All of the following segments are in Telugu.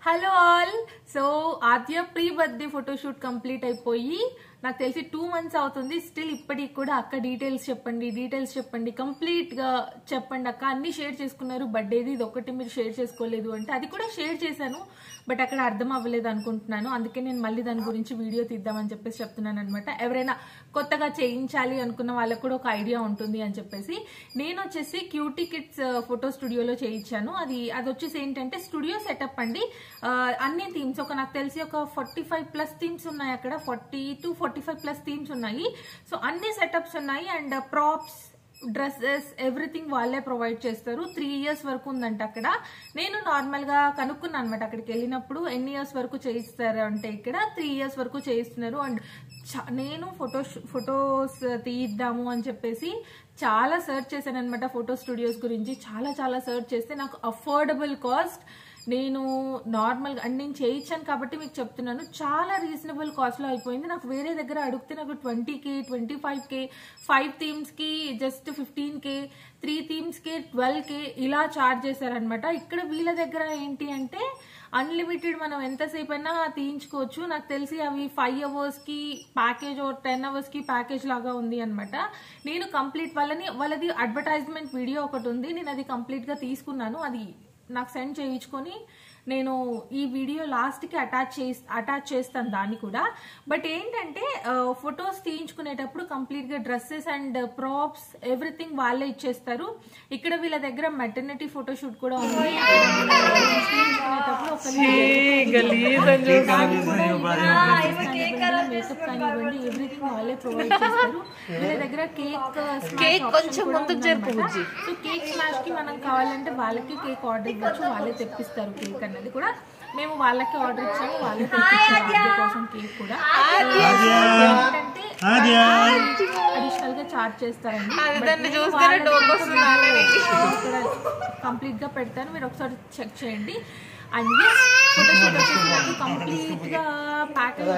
Hello all. సో ఆద్య ప్రీ బర్త్డే ఫోటోషూట్ కంప్లీట్ అయిపోయి నాకు తెలిసి 2 months అవుతుంది. స్టిల్ ఇప్పటికి కూడా అక్క డీటెయిల్స్ చెప్పండి కంప్లీట్ గా చెప్పండి అక్క, అన్ని షేర్ చేసుకున్నారు. బర్త్డేది ఇది ఒకటి మీరు షేర్ చేసుకోలేదు అంటే అది కూడా షేర్ చేశాను, బట్ అక్కడ అర్థం అవ్వలేదు అనుకుంటున్నాను. అందుకే నేను మళ్ళీ దాని గురించి వీడియో తీద్దామని చెప్పేసి చెప్తున్నాను అనమాట. ఎవరైనా కొత్తగా చేయించాలి అనుకున్న వాళ్ళకు కూడా ఒక ఐడియా ఉంటుంది అని చెప్పేసి నేను వచ్చేసి క్యూటీ కిడ్స్ ఫోటో స్టూడియోలో చేయించాను. అది వచ్చేసి ఏంటంటే స్టూడియో సెటప్ అండి. అన్ని థీమ్స్ నాకు తెలిసి ఒక 45+ థీమ్స్ ఉన్నాయి అక్కడ, 40 to 45+ థీమ్స్ ఉన్నాయి. సో అన్ని సెటప్స్ ఉన్నాయి అండ్ ప్రాప్స్, డ్రెస్సెస్, ఎవ్రీథింగ్ వాళ్ళే ప్రొవైడ్ చేస్తారు. 3 years వరకు ఉందంట అక్కడ. నేను నార్మల్ గా కనుక్కున్నాను అనమాట అక్కడికి వెళ్ళినప్పుడు ఎన్ని ఇయర్స్ వరకు చేయిస్తారు అంటే ఇక్కడ 3 years వరకు చేయిస్తున్నారు. అండ్ నేను ఫొటోస్ తీద్దాము అని చెప్పేసి చాలా సర్చ్ చేశాను అనమాట ఫోటో స్టూడియోస్ గురించి. చాలా సర్చ్ చేస్తే నాకు అఫోర్డబుల్ కాస్ట్, నేను నార్మల్ గా నేను చేయించాను కాబట్టి మీకు చెప్తున్నాను, చాలా రీజనబుల్ కాస్ట్ లో అయిపోయింది. నాకు వేరే దగ్గర అడిగితే నాకు 20K, 25K, 5 థీమ్స్ కి జస్ట్ 15K, 3 థీమ్స్ కి 12K ఇలా చార్జ్ చేశారనమాట. ఇక్కడ వీళ్ళ దగ్గర ఏంటి అంటే అన్లిమిటెడ్, మనం ఎంతసేపు అయినా తీయించుకోవచ్చు. నాకు తెలిసి అవి 5 hours కి ప్యాకేజ్, 10 hours కి ప్యాకేజ్ లాగా ఉంది అనమాట. నేను కంప్లీట్ వాళ్ళది అడ్వర్టైజ్మెంట్ వీడియో ఒకటి ఉంది, నేను అది కంప్లీట్ గా తీసుకున్నాను. అది నాకు సెండ్ చేయించుకొని నేను ఈ వీడియో లాస్ట్ కి అటాచ్ చేస్తాను దాన్ని కూడా. బట్ ఏంటంటే ఫొటోస్ తీయించుకునేటప్పుడు కంప్లీట్ గా డ్రెస్సెస్ అండ్ ప్రాప్స్ ఎవ్రీథింగ్ వాళ్ళే ఇచ్చేస్తారు. ఇక్కడ వీళ్ళ దగ్గర మెటర్నిటీ ఫోటోషూట్ కూడా ఉంది. మేకప్ కానివ్వండి ఎవ్రీథింగ్ వాళ్ళే ప్రొవైడ్ చేస్తారు. వీళ్ళ దగ్గర కేక్ కొంచెం ముందుకు జరుపుకోవచ్చు. సో కేక్ స్మాష్ కి మనం కావాలంటే వాళ్ళకి కేక్ ఆర్డర్ ఇవ్వచ్చు, వాళ్ళే తెప్పిస్తారు కేక్ అన్నది కూడా. మేము వాళ్ళకి ఆర్డర్ ఇచ్చాము, వాళ్ళే తెప్పించారు కోసం కేక్ కూడా. ఏంటంటే అడిషనల్ గా చార్జ్ చేస్తారండి. కంప్లీట్ గా పెడతాను, మీరు ఒకసారి చెక్ చేయండి. అండ్ ఫోటోషూట్ వచ్చేసి కంప్లీట్ గా ప్యాకేజ్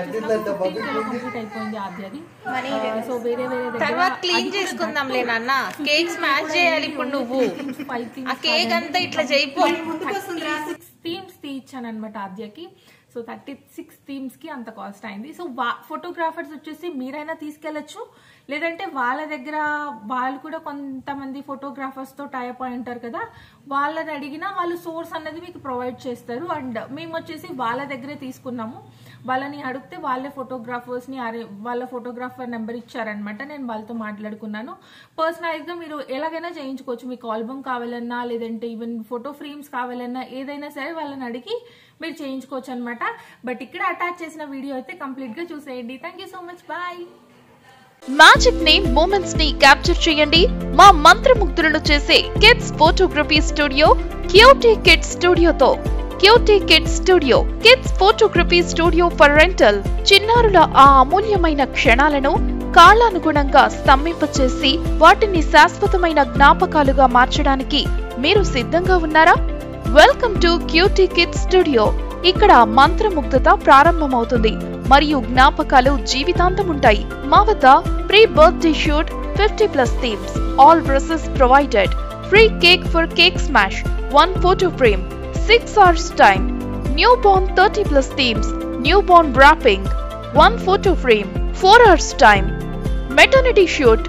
కంప్లీట్ అయిపోయింది ఆద్యది. సో వేరే తర్వాత క్లీన్ చేసుకుందాం లేనన్న, కేక్ స్మాష్ చేయాలి ఇప్పుడు నువ్వు. ఆ కేక్ అంతా ఇట్లా చేయిపో. 36 థీమ్స్ తీయించాను అనమాట ఆద్యకి. సో 36 థీమ్స్ కి అంత కాస్ట్ అయింది. సో ఫోటోగ్రాఫర్స్ వచ్చేసి మీరైనా తీసుకెళ్లొచ్చు, లేదంటే వాళ్ళ దగ్గర వాళ్ళు కూడా కొంతమంది ఫోటోగ్రాఫర్స్ తో టైప్ అయి ఉంటారు కదా, వాళ్ళని అడిగినా వాళ్ళు సోర్స్ అన్నది మీకు ప్రొవైడ్ చేస్తారు. అండ్ మేము వచ్చేసి వాళ్ళ దగ్గరే తీసుకున్నాము. వాళ్ళని అడిగితే వాళ్ళే ఫోటోగ్రాఫర్స్ ని వాళ్ళ ఫోటోగ్రాఫర్ నెంబర్ ఇచ్చారనమాట. నేను వాళ్ళతో మాట్లాడుకున్నాను. పర్సనలైజ్ గా మీరు ఎలాగైనా చేయించుకోవచ్చు. మీకు ఆల్బమ్ కావాలన్నా, లేదంటే ఈవెన్ ఫోటో ఫ్రేమ్స్ కావాలన్నా ఏదైనా సరే వాళ్ళని అడిగి మీరు చేయించుకోవచ్చు అనమాట. బట్ ఇక్కడ అటాచ్ చేసిన వీడియో అయితే కంప్లీట్ గా చూసేయండి. Thank you so much, bye. Magic ని, మూమెంట్స్ ని క్యాప్చర్ చేయండి మా మంత్రముగ్ధులను చేసే kids photography studio cutie kids స్టూడియోతో. Cutie kids studio, kids photography studio for rental. చిన్నారుల ఆ అమూల్యమైన క్షణాలను కాలానుగుణంగా స్తంభింపచేసి వాటిని శాశ్వతమైన జ్ఞాపకాలుగా మార్చడానికి మీరు సిద్ధంగా ఉన్నారా? Welcome to cutie kids studio. ఇక్కడ మంత్రముగ్ధత ప్రారంభమవుతుంది మరియు జ్ఞాపకాలు జీవితాంతం ఉంటాయి. మా వద్ద pre birthday shoot, 50+ themes, all dresses provided, free cake for cake smash, 1 photo frame, 6 hours time, newborn 30+ themes, newborn wrapping, 1 photo frame, 4 hours time, maternity shoot,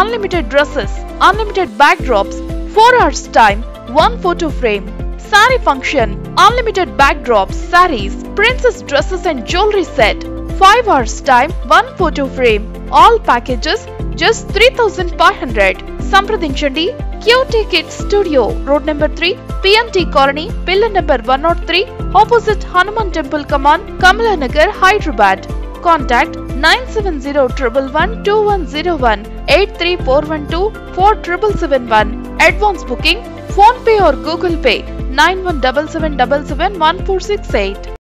unlimited dresses, unlimited backdrops, 4 hours time, 1 photo frame, saree function, unlimited backdrops, sarees, princess dresses and jewelry set, 5 hours time, 1 photo frame, all packages just 3,500. సంప్రదించండి cutie kids studio, road number 3, PNT colony, pillar number 103, opposite Hanuman temple Kaman, Kamalanagar, Hyderabad. Contact 9701112101, 8341247771. Advance booking PhonePe or Google Pay 9177771468.